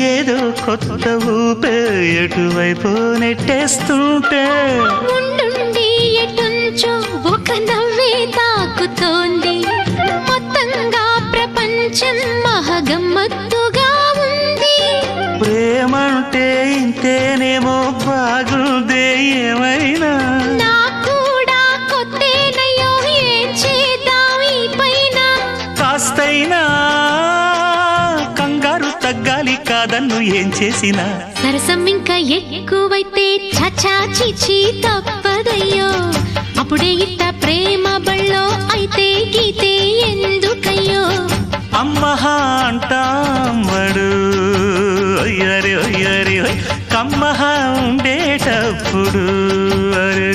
ఏదో కొత్త ఊపే ఎటువైపు నెట్టేస్తుంటే ఉండుండి ఎటుంచో ఒక నవ్వే తాకుతోంది. మొత్తంగా ప్రపంచం మహగమ్మత్తుగా ఉంది. ప్రేమంటే ఇంతేనేమో బాగుందే ఏమైనా కూడా కొత్తేనయ్యో ఏం చేద్దాం ఈ పైన. కాస్తైనా కంగారు తగ్గాలి కాదన్ను ఏం చేసినా. సరసం ఇంకా ఎక్కువైతే చచా చిచి తప్పదయ్యో. అప్పుడే ఇట్ట ప్రేమ బళ్ళో అయితే గీతే ఎందుకయ్యో. అమ్మహా అంటామడు అయ్యరే అయ్యరే కమ్మహా ఉండేటప్పుడు అరే